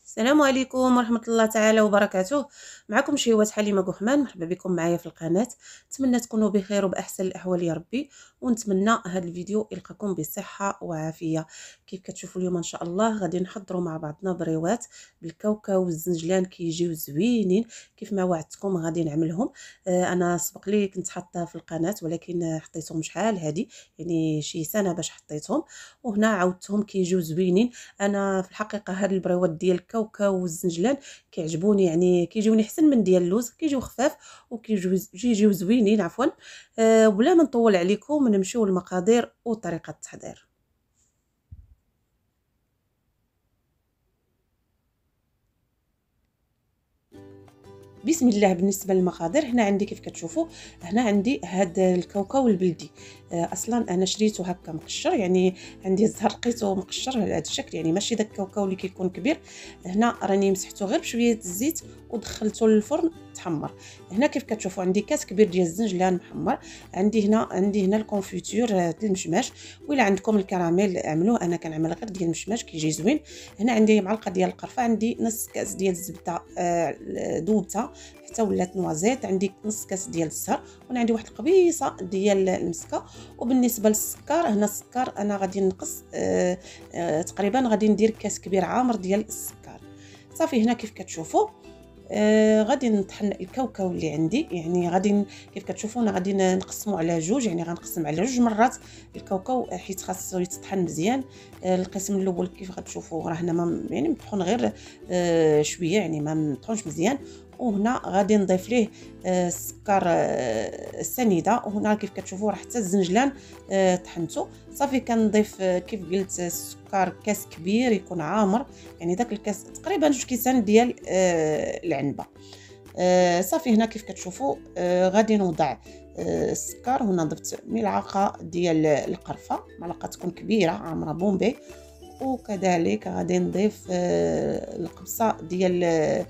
السلام عليكم ورحمة الله تعالى وبركاته. معكم شيوات حليمة قحمان، مرحبا بكم معايا في القناة. نتمنى تكونوا بخير وبأحسن الأحوال يا ربي، ونتمنى هذا الفيديو يلقاكم بصحة وعافية. كيف كتشوفوا اليوم إن شاء الله غادي نحضروا مع بعضنا بريوات بالكاوكاو والزنجلان، كيجيو زوينين. كيف ما وعدتكم غادي نعملهم. أنا سبق لي كنت حاطه في القناة، ولكن حطيتهم شحال هادي، يعني شي سنة باش حطيتهم، وهنا عاودتهم كيجيو زوينين. انا في الحقيقه هاد البريوات ديال الكاوكاو والزنجلان كيعجبوني، يعني كيجيوني احسن من ديال اللوز، كيجيو خفاف وكيجيو زوينين عفوا. وبلا ما نطول عليكم نمشيو للمقادير وطريقه التحضير. بسم الله. بالنسبه للمقادير، هنا عندي كيف كتشوفوا، هنا عندي هذا الكاوكاو البلدي. اصلا انا شريته هكا مقشر، يعني عندي الزهر لقيته مقشر على هذا الشكل، يعني ماشي داك الكاوكاو اللي كيكون كبير. هنا راني مسحته غير بشويه الزيت ودخلته للفرن تحمر. هنا كيف كتشوفوا عندي كاس كبير ديال الزنجلان محمر. عندي هنا الكونفيتور ديال المشماش، وإلا عندكم الكراميل اعملوه، انا كنعمل غير ديال المشماش كيجي زوين. هنا عندي معلقه ديال القرفه، عندي نص كاس ديال الزبده ذوبتها حتى ولات نوازيت، عندي نص كاس ديال الزهر، وانا عندي واحد القبيصه ديال المسكه. وبالنسبه للسكر، هنا السكر انا غادي نقص تقريبا غادي ندير كاس كبير عامر ديال السكر. صافي هنا كيف كتشوفوا غادي نطحن الكاوكاو اللي عندي، يعني غادي كيف كتشوفوا انا غادي نقسمو على جوج، يعني غنقسم على جوج مرات الكاوكاو حيت خاصو يتطحن مزيان. القسم الاول كيف غتشوفوا راه هنا يعني مطحون غير شويه، يعني ما مطحونش مزيان. وهنا غادي نضيف ليه السكر السنيده، وهنا كيف كتشوفوا راه حتى الزنجلان طحنته. صافي كنضيف كيف قلت السكر كاس كبير يكون عامر، يعني داك الكاس تقريبا 2 كيسان ديال العنبه. صافي هنا كيف كتشوفوا غادي نوضع السكر. هنا ضفت ملعقه ديال القرفه، ملعقه تكون كبيره عامره بومبي، وكذلك غادي نضيف القبصه ديال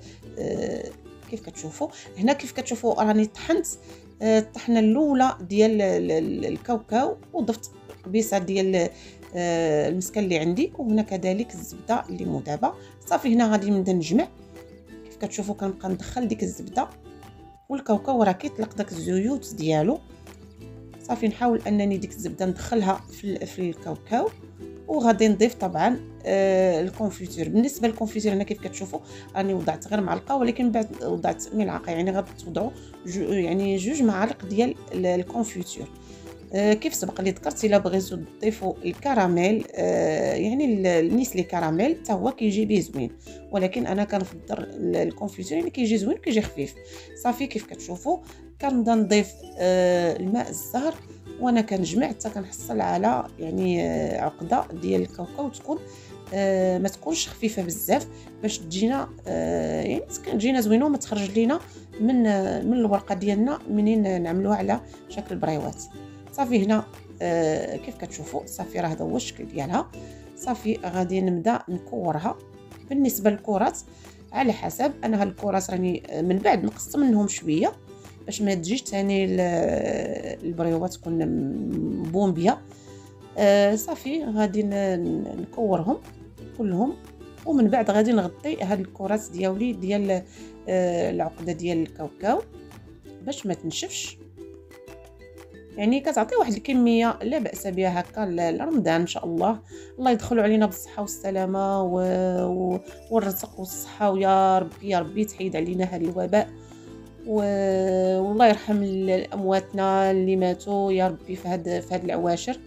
كيف كتشوفوا هنا كيف كتشوفوا راني طحنت الطحنه الاولى ديال الكاوكاو، وضفت قبيصه ديال المسكه اللي عندي، وهنا كذلك الزبده اللي مذابه. صافي هنا غادي نبدا نجمع. كيف كتشوفوا كنبقى ندخل ديك الزبده والكاوكاو راه كيطلق داك الزيوت ديالو. صافي نحاول انني ديك الزبده ندخلها في الكاوكاو، وغادي نضيف طبعا الكونفيتور. بالنسبه للكونفيتور هنا كيف كتشوفوا راني وضعت غير معلقه، ولكن بعد وضعت ملعقه، يعني غتوضعوا يعني جوج معالق ديال الكونفيتور. كيف سبق لي ذكرت، الا بغيتو تضيفوا الكراميل يعني النيسلي كراميل حتى هو كيجي بيه زوين، ولكن انا كنفضل الكونفيتور يعني كيجي زوين كيجي خفيف. صافي كيف كتشوفوا كنبدا نضيف الماء الزهر، وانا كنجمع حتى كنحصل على يعني عقده ديال الكاوكاو تكون ما تكونش خفيفه بزاف، باش تجينا يعني تجينا زوينه وما تخرج لينا من الورقه ديالنا منين نعملوها على شكل بريوات. صافي هنا كيف كتشوفوا صافي راه هذا هو الشكل ديالها. صافي غادي نبدا نكورها. بالنسبه للكرات على حسب، انا هاد الكرات راني من بعد نقصت منهم شويه باش ما تجيش ثاني البريوات تكون بومبيه. صافي غادي نكورهم كلهم، ومن بعد غادي نغطي هاد الكرات ديالي ديال العقده ديال الكاوكاو باش ما تنشفش. يعني كتعطي واحد الكميه لا باس بها هكا لرمضان ان شاء الله. الله يدخلوا علينا بالصحه والسلامه والرزق والصحه، ويا ربي يا ربي تحيد علينا هذا الوباء، والله يرحم امواتنا اللي ماتوا يا ربي في هاد العواشر.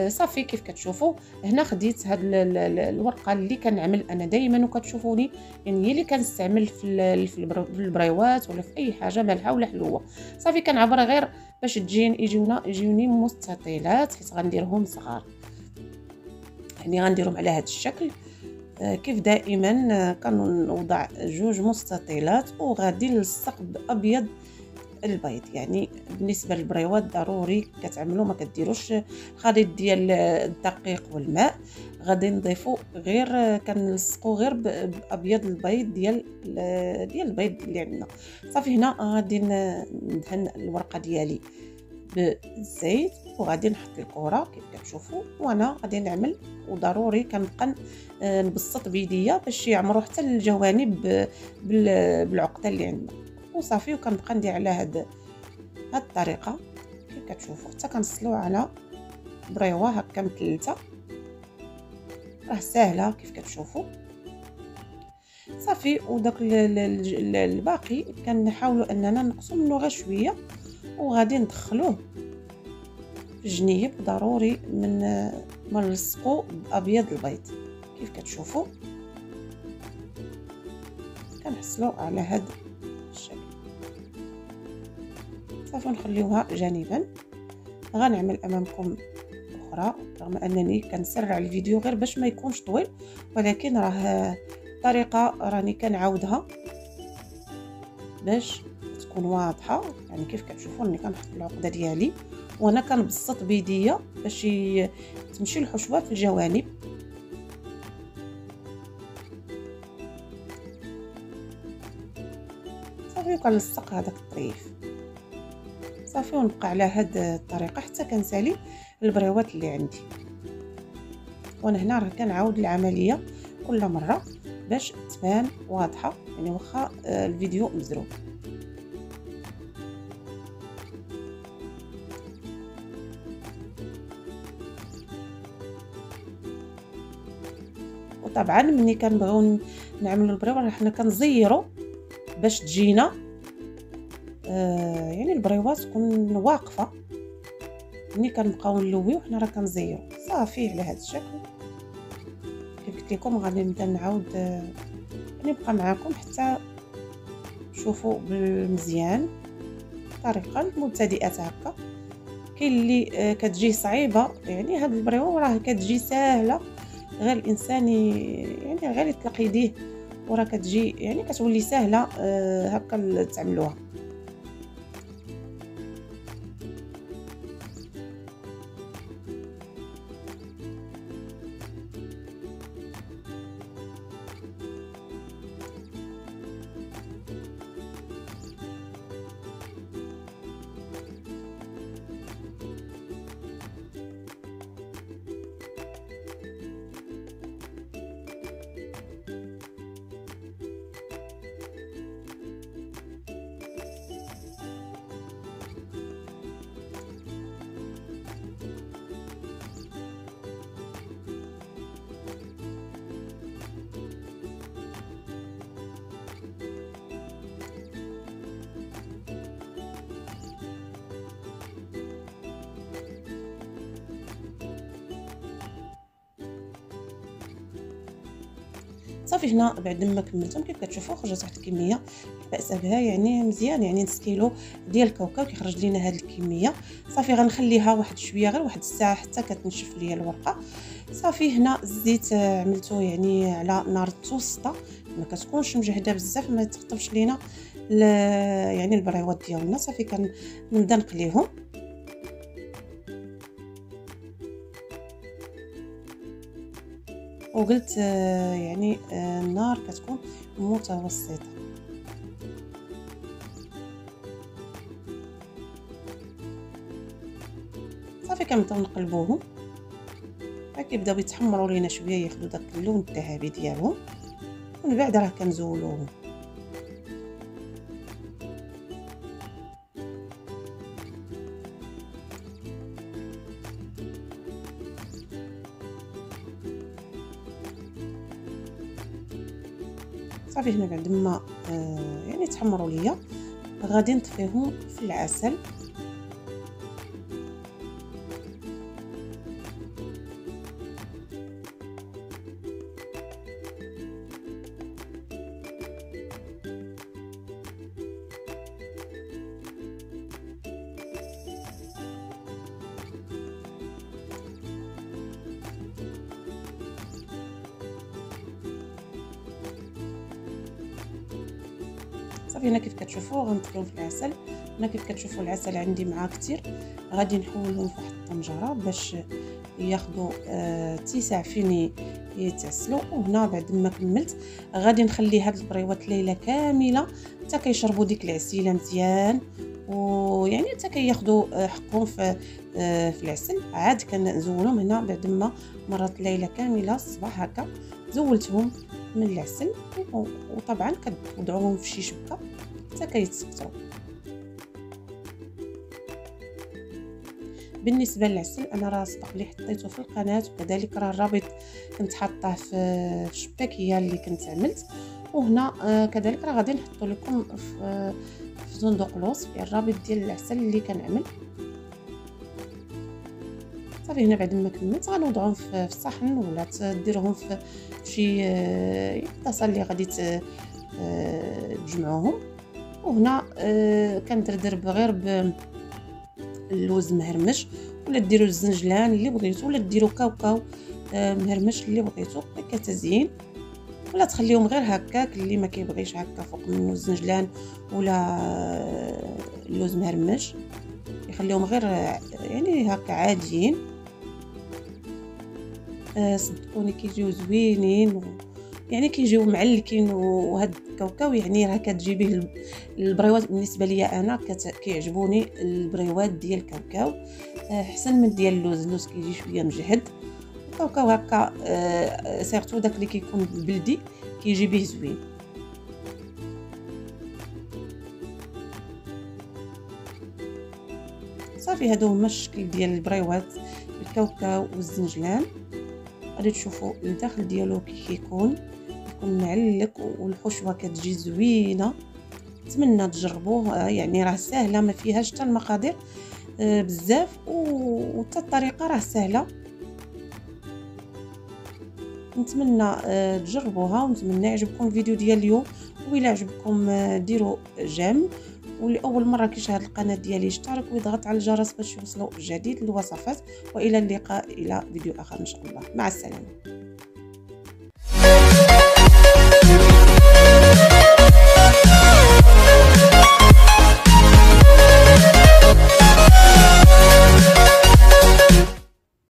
صافي كيف كتشوفوا هنا خديت هاد الورقه اللي كنعمل انا دائما وكتشوفوني، يعني هي اللي كنستعمل في البريوات ولا في اي حاجه مالحه ولا حلوه. صافي كنعبر غير باش يجيوني مستطيلات، حيت غنديرهم صغار، يعني غنديرهم على هذا الشكل. كيف دائما كنوضع جوج مستطيلات وغادي نلصق بابيض البيض. يعني بالنسبه للبريوات ضروري كتعملوا ما كديروش الخليط ديال الدقيق والماء، غادي نضيفوا غير كنلصقوا غير بابيض البيض ديال البيض اللي عندنا. صافي هنا غادي ندهن الورقه ديالي بالزيت وغادي نحط الكره كيف كتشوفوا. وانا غادي نعمل وضروري كنبقى نبسط بيديا باش يعمروا حتى الجوانب بالعقده اللي عندنا وصافي. وكنبقى ندير على هاد الطريقه كيف كتشوفوا حتى كنصلوا على بريوه هكا مثلثه. راه ساهله كيف كتشوفوا صافي. وداك الباقي كنحاولوا اننا نقصوا منه غير شويه وغادي ندخلوه في الجنيب. ضروري ما نلصقوا بابيض البيض كيف كتشوفوا. كنحصلوا على هذا الشكل صافي ونخليوها جانبا. غنعمل امامكم اخرى رغم انني كنسرع الفيديو غير باش ما يكونش طويل، ولكن راه طريقه راني كنعاودها باش تكون واضحه. يعني كيف كتشوفوا راني كنحط العقده ديالي وانا كنبسط بيديا باش تمشي الحشوه في الجوانب. صافي وكنلصق هذاك الطريف صافي ونبقى على هاد الطريقه حتى كنسالي البريوات اللي عندي. وانا هنا راه كنعاود العمليه كل مره باش تبان واضحه، يعني واخا الفيديو مزروب. وطبعا ملي كنبغيو نعملوا البريوه راه حنا كنزيروا باش تجينا يعني البريوه تكون واقفه. ملي كنبقاو نلويو حنا راه كنزيروا صافي على هذا الشكل. كيف قلت لكم غادي نبدا نعاود نبقى معكم حتى تشوفوا بالمزيان طريقه المبتدئات هكا. كاين اللي كتجي صعيبه، يعني هاد البريوه راه كتجي ساهله غير الانسان يعني غير يطلق يديه وراه كتجي يعني كتولي ساهله هكا تعملوها. صافي هنا بعد ما كملتهم كيف كتشوفوا خرجت واحد الكميه لا باس بها، يعني مزيان، يعني نص كيلو ديال الكاوكاو كيخرج لينا هذه الكميه. صافي غنخليها واحد شويه غير واحد الساعه حتى كتنشف ليا الورقه. صافي هنا الزيت عملته يعني على نار متوسطه، ما كتكونش مجهده بزاف ما تخطفش لينا يعني البريوات ديالنا. صافي كنبدا نقليهم وقلت يعني النار كتكون متوسطه. صافي كنبداو نقلبوهم كيبداو يتحمروا لينا شويه ياخذوا داك اللون الذهبي ديالهم، ومن بعد راه كنزولوهم. صافي هنا بعد ما يعني تحمروا ليا غادي نطفيهم في العسل. صافي هنا كيف كتشوفوا غنطفيهم في العسل. هنا كيف كتشوفوا العسل عندي معاه كتير، غادي نحولهم في واحد الطنجره باش ياخذوا اتساع فين يتعسلوا. وهنا بعد ما كملت غادي نخلي هاد البريوات ليله كامله حتى كيشربوا ديك العسيله مزيان، ويعني حتى كياخذوا حقهم في العسل. عاد كنزولهم هنا بعد ما مرت ليله كامله الصباح هكا زولتهم من العسل، وطبعا كتوضعوهم في شي شبكه حتى كيتسكتوا. بالنسبه للعسل انا راه سبق لي حطيته في القناه، وكذلك راه الرابط كنت حاطاه في الشباكيه اللي كنت عملت. وهنا كذلك راه غادي نحطو لكم في صندوق الوصف الرابط ديال العسل اللي كنعمل. صافي هنا بعد ما كملت غنوضعهم في الصحن، ولا تديروهم في شي طاسه اللي غادي تجمعوهم. وهنا كندردر غير باللوز مهرمش، ولا ديروا الزنجلان اللي بغيتو، ولا ديروا كاوكاو مهرمش اللي بغيتو كتزيين، ولا تخليهم غير هكاك اللي ما كيبغيش هكا فوق منه الزنجلان ولا اللوز مهرمش يخليهم غير يعني هكا عاديين. صدقوني كيجيو زوينين، يعني كيجيو معلكين. وهاد الكاوكاو يعني راه كتجيبيه البريوات. بالنسبه ليا انا كيعجبوني البريوات ديال الكاوكاو احسن من ديال اللوز كيجي شويه مجهد. الكاوكاو هكا سيرتو داك اللي كيكون بلدي كيجي به زوين. صافي هادو هما الشكل ديال البريوات الكاوكاو والزنجلان. غادي تشوفوا الداخل ديالو كي كيكون معلك، والحشوه كتجي زوينه. نتمنى تجربوه، يعني راه ساهله ما فيهاش حتى المقادير بزاف، وحتى الطريقه راه سهله. نتمنى تجربوها، ونتمنى يعجبكم الفيديو ديال اليوم. وإلا عجبكم ديروا جيم، ولأول مرة كيشاهد القناة ديالي اشترك ويضغط على الجرس باش يوصلوا جديد الوصفات. وإلى اللقاء إلى فيديو آخر إن شاء الله. مع السلامة.